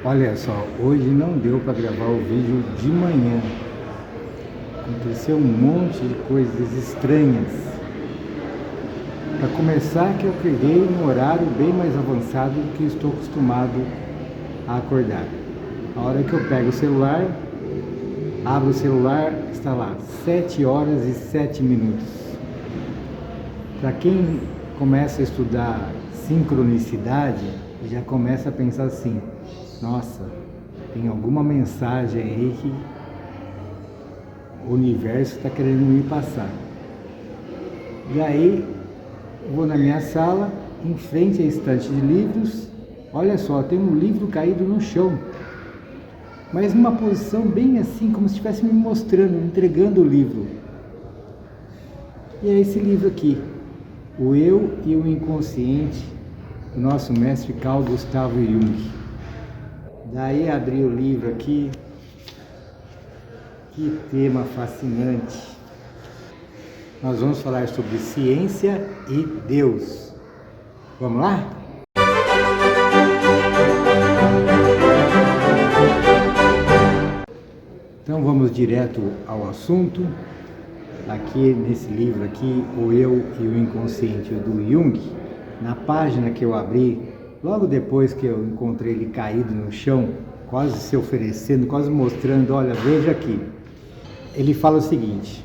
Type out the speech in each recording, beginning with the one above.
Olha só, hoje não deu para gravar o vídeo de manhã. Aconteceu um monte de coisas estranhas. Para começar, que eu acordei num horário bem mais avançado do que estou acostumado a acordar. A hora que eu pego o celular, abro o celular, está lá, 7 horas e 7 minutos. Para quem começa a estudar sincronicidade, já começa a pensar assim: nossa, tem alguma mensagem aí que o universo está querendo me passar. E aí, vou na minha sala, em frente à estante de livros, olha só, tem um livro caído no chão, mas numa posição bem assim, como se estivesse me mostrando, me entregando o livro. E é esse livro aqui, O Eu e o Inconsciente, do nosso mestre Carl Gustav Jung. Daí abri o livro aqui, que tema fascinante. Nós vamos falar sobre ciência e Deus. Vamos lá? Então vamos direto ao assunto. Aqui nesse livro aqui, O Eu e o Inconsciente, do Jung, na página que eu abri, logo depois que eu encontrei ele caído no chão, quase se oferecendo, quase mostrando, olha, veja aqui. Ele fala o seguinte: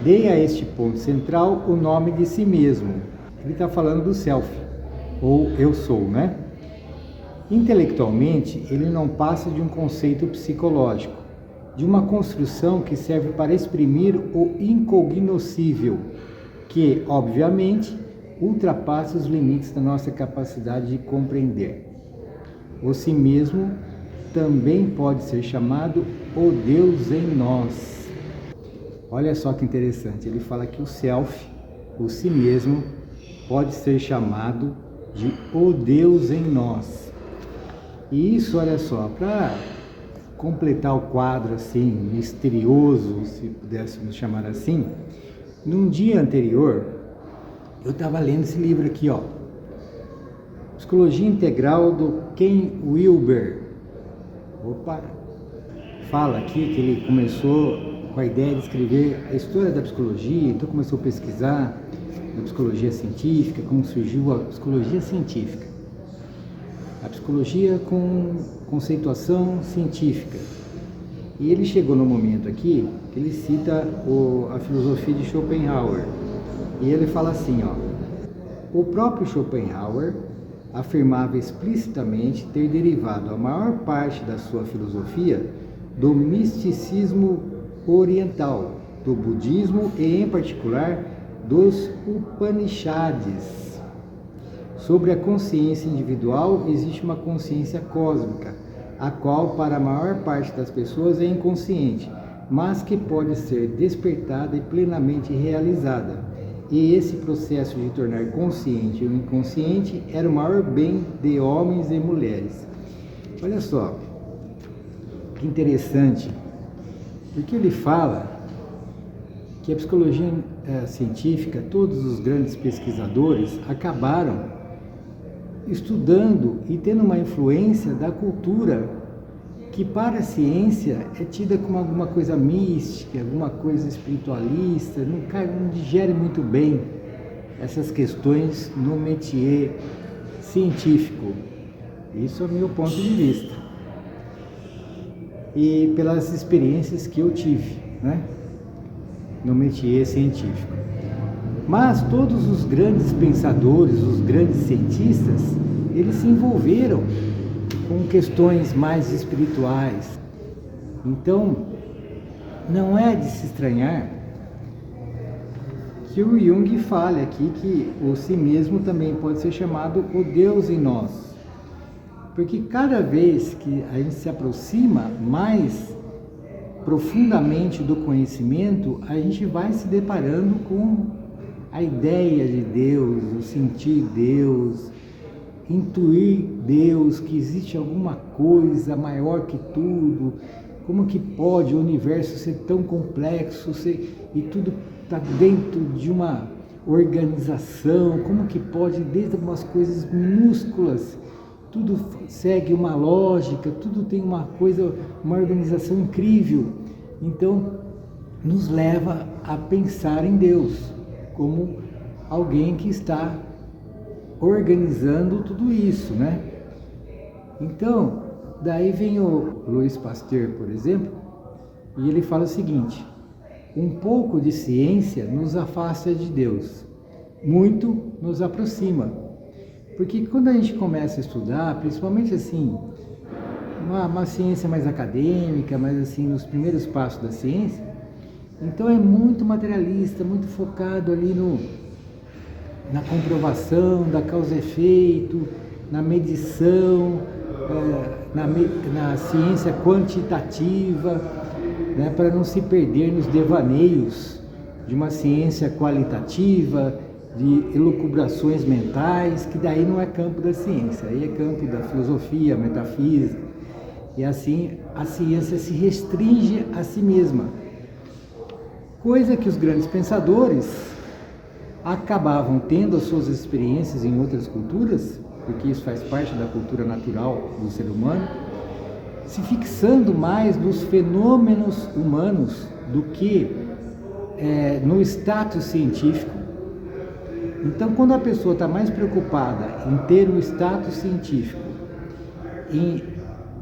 dê a este ponto central o nome de si mesmo. Ele está falando do self, ou eu sou, né? Intelectualmente, ele não passa de um conceito psicológico, de uma construção que serve para exprimir o incognoscível, que, obviamente, ultrapassa os limites da nossa capacidade de compreender. O si mesmo também pode ser chamado o Deus em nós. Olha só que interessante, ele fala que o self, o si mesmo, pode ser chamado de o Deus em nós. E isso, olha só, para completar o quadro assim, misterioso, se pudéssemos chamar assim, num dia anterior, eu estava lendo esse livro aqui, ó, Psicologia Integral, do Ken Wilber. Opa! Fala aqui que ele começou com a ideia de escrever a história da psicologia, então começou a pesquisar a psicologia científica, como surgiu a psicologia científica. A psicologia com conceituação científica. E ele chegou no momento aqui que ele cita a filosofia de Schopenhauer. E ele fala assim, ó: o próprio Schopenhauer afirmava explicitamente ter derivado a maior parte da sua filosofia do misticismo oriental, do budismo e, em particular, dos Upanishads. Sobre a consciência individual, existe uma consciência cósmica, a qual, para a maior parte das pessoas, é inconsciente, mas que pode ser despertada e plenamente realizada. E esse processo de tornar consciente o inconsciente era o maior bem de homens e mulheres. Olha só, que interessante, porque ele fala que a psicologia científica, todos os grandes pesquisadores acabaram estudando e tendo uma influência da cultura que para a ciência é tida como alguma coisa mística, alguma coisa espiritualista, não digere muito bem essas questões no métier científico. Isso é o meu ponto de vista. E pelas experiências que eu tive, né, no métier científico. Mas todos os grandes pensadores, os grandes cientistas, eles se envolveram com questões mais espirituais. Então, não é de se estranhar que o Jung fale aqui que o si mesmo também pode ser chamado o Deus em nós. Porque cada vez que a gente se aproxima mais profundamente do conhecimento, a gente vai se deparando com a ideia de Deus, o sentir Deus, intuir Deus, que existe alguma coisa maior que tudo. Como que pode o universo ser tão complexo e tudo está dentro de uma organização? Como que pode, desde algumas coisas minúsculas, tudo segue uma lógica, tudo tem uma coisa, uma organização incrível. Então, nos leva a pensar em Deus como alguém que está organizando tudo isso, né? Então, daí vem o Louis Pasteur, por exemplo, e ele fala o seguinte: um pouco de ciência nos afasta de Deus, muito nos aproxima. Porque quando a gente começa a estudar, principalmente assim, uma ciência mais acadêmica, mas assim, nos primeiros passos da ciência, então é muito materialista, muito focado ali na comprovação da causa e efeito, na medição, na ciência quantitativa, né, para não se perder nos devaneios de uma ciência qualitativa, de elucubrações mentais, que daí não é campo da ciência, aí é campo da filosofia, metafísica, e assim a ciência se restringe a si mesma, coisa que os grandes pensadores acabavam tendo as suas experiências em outras culturas, porque isso faz parte da cultura natural do ser humano, se fixando mais nos fenômenos humanos do que no status científico. Então, quando a pessoa está mais preocupada em ter um status científico, em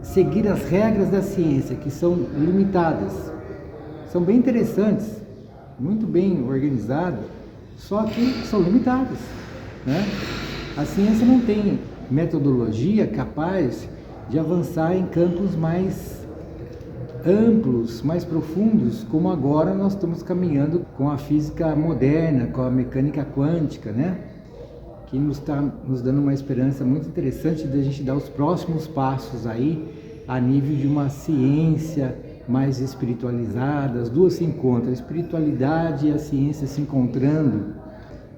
seguir as regras da ciência, que são limitadas, são bem interessantes, muito bem organizadas, só que são limitadas, né? A ciência não tem metodologia capaz de avançar em campos mais amplos, mais profundos, como agora nós estamos caminhando com a física moderna, com a mecânica quântica, né? Que nos está nos dando uma esperança muito interessante de a gente dar os próximos passos aí a nível de uma ciência mais espiritualizada. As duas se encontram, a espiritualidade e a ciência se encontrando,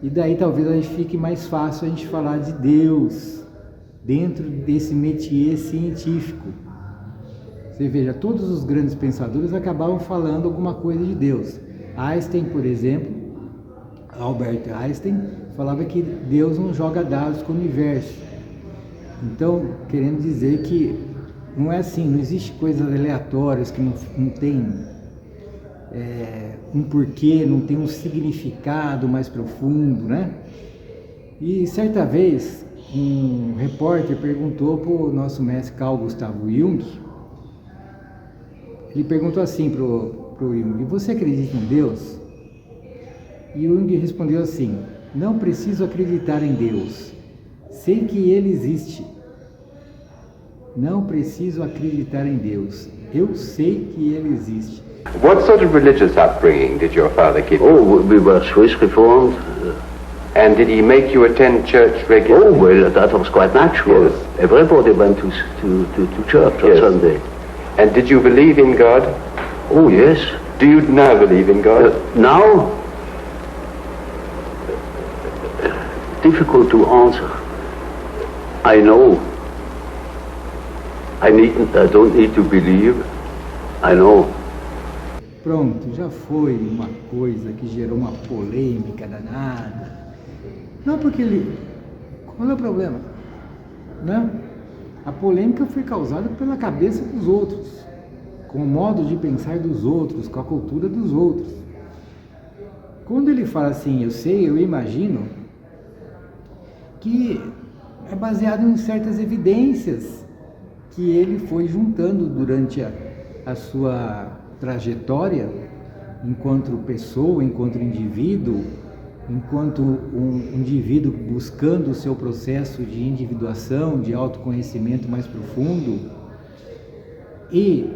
e daí talvez a gente fique mais fácil a gente falar de Deus dentro desse métier científico. Você veja, todos os grandes pensadores acabavam falando alguma coisa de Deus. Einstein, por exemplo, Albert Einstein, falava que Deus não joga dados com o universo. Então, querendo dizer que não é assim, não existe coisas aleatórias que não tem um porquê, não tem um significado mais profundo, né? E certa vez, um repórter perguntou para o nosso mestre Carl Gustav Jung. Ele perguntou assim para o Jung: você acredita em Deus? E Jung respondeu assim: não preciso acreditar em Deus, sei que Ele existe. Não preciso acreditar em Deus, eu sei que Ele existe. What sort of religious upbringing did your father give you? Oh, we were Swiss Reformed. And did he make you attend church regularly? Oh, well, that was quite natural. Yes. Everybody went to church on Yes. Sunday. And did you believe in God? Oh, yes. Do you now believe in God? Now, difficult to answer. I know. I don't need to believe. I know. Pronto, já foi uma coisa que gerou uma polêmica danada. Não porque ele... Qual é o problema? Né? A polêmica foi causada pela cabeça dos outros, com o modo de pensar dos outros, com a cultura dos outros. Quando ele fala assim, eu sei, eu imagino, que é baseado em certas evidências que ele foi juntando durante a sua trajetória enquanto pessoa, enquanto indivíduo, enquanto um indivíduo buscando o seu processo de individuação, de autoconhecimento mais profundo, e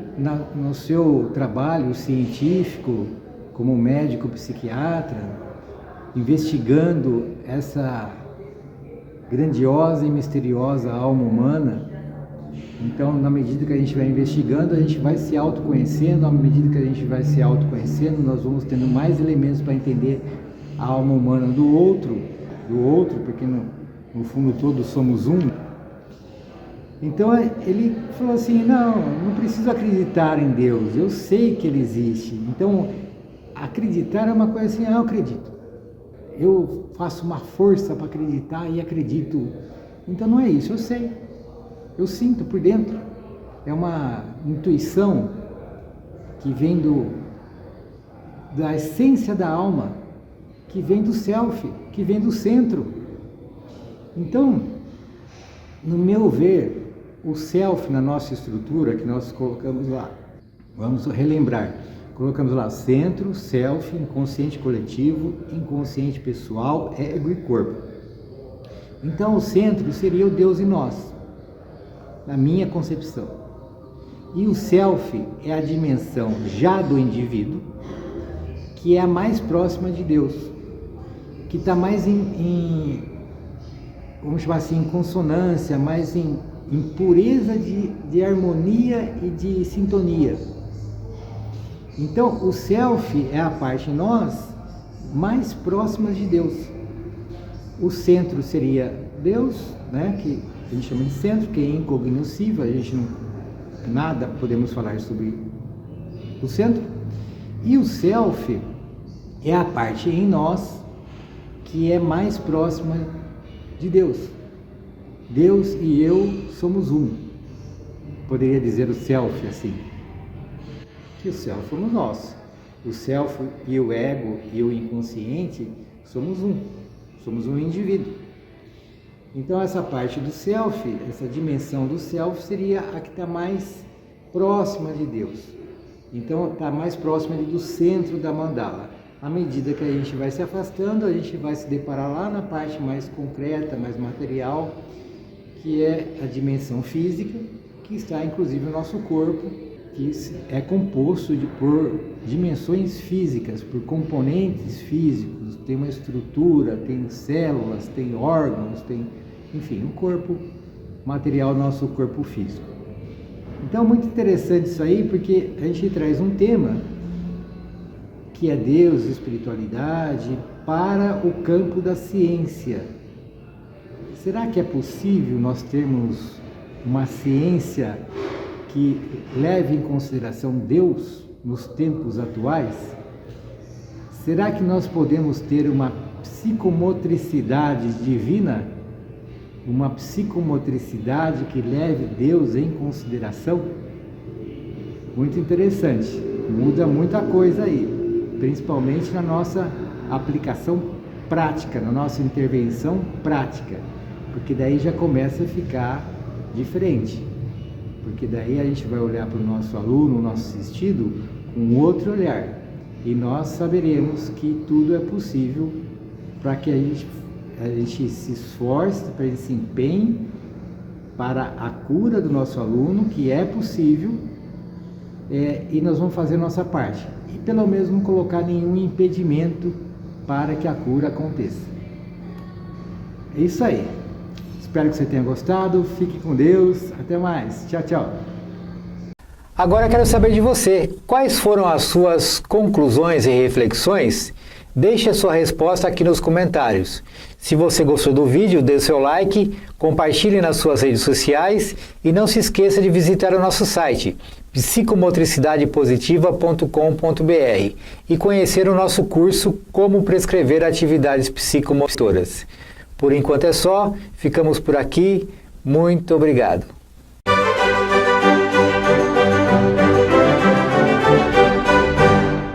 no seu trabalho científico como médico psiquiatra, investigando essa grandiosa e misteriosa alma humana. Então, na medida que a gente vai investigando, a gente vai se autoconhecendo. À medida que a gente vai se autoconhecendo, nós vamos tendo mais elementos para entender a alma humana do outro, porque no fundo todos somos um. Então, ele falou assim, não preciso acreditar em Deus, eu sei que Ele existe. Então, acreditar é uma coisa assim, eu acredito. Eu faço uma força para acreditar e acredito. Então, não é isso, eu sei. Eu sinto por dentro. É uma intuição que vem da essência da alma, que vem do self, que vem do centro. Então, no meu ver, o self na nossa estrutura que nós colocamos lá, vamos relembrar, colocamos lá centro, self, inconsciente coletivo, inconsciente pessoal, ego e corpo. Então o centro seria o Deus em nós, na minha concepção. E o self é a dimensão já do indivíduo, que é a mais próxima de Deus, que está mais vamos chamar assim, em consonância, mais em pureza de harmonia e de sintonia. Então o self é a parte em nós mais próxima de Deus. O centro seria Deus, né, que a gente chama de centro, que é incognoscível, a gente nada podemos falar sobre o centro. E o self é a parte em nós que é mais próxima de Deus. Deus e eu somos um. Poderia dizer o self assim, que o self somos nós. O self e o ego e o inconsciente somos um indivíduo. Então essa parte do self, essa dimensão do self seria a que está mais próxima de Deus. Então está mais próxima do centro da mandala. À medida que a gente vai se afastando, a gente vai se deparar lá na parte mais concreta, mais material, que é a dimensão física, que está inclusive no nosso corpo, que é composto por dimensões físicas, por componentes físicos, tem uma estrutura, tem células, tem órgãos, tem, enfim, o corpo material, nosso corpo físico. Então, muito interessante isso aí, porque a gente traz um tema que é Deus, espiritualidade, para o campo da ciência. Será que é possível nós termos uma ciência que leve em consideração Deus nos tempos atuais? Será que nós podemos ter uma psicomotricidade divina? Uma psicomotricidade que leve Deus em consideração? Muito interessante, muda muita coisa aí, principalmente na nossa aplicação prática, na nossa intervenção prática, porque daí já começa a ficar diferente, porque daí a gente vai olhar para o nosso aluno, o nosso assistido, com outro olhar, e nós saberemos que tudo é possível para que a gente se esforce, para que a gente se empenhe para a cura do nosso aluno, que é possível, e nós vamos fazer a nossa parte. E pelo menos não colocar nenhum impedimento para que a cura aconteça. É isso aí. Espero que você tenha gostado. Fique com Deus. Até mais. Tchau, tchau. Agora quero saber de você. Quais foram as suas conclusões e reflexões? Deixe a sua resposta aqui nos comentários. Se você gostou do vídeo, dê seu like, compartilhe nas suas redes sociais e não se esqueça de visitar o nosso site psicomotricidadepositiva.com.br e conhecer o nosso curso Como Prescrever Atividades Psicomotoras. Por enquanto é só, ficamos por aqui. Muito obrigado.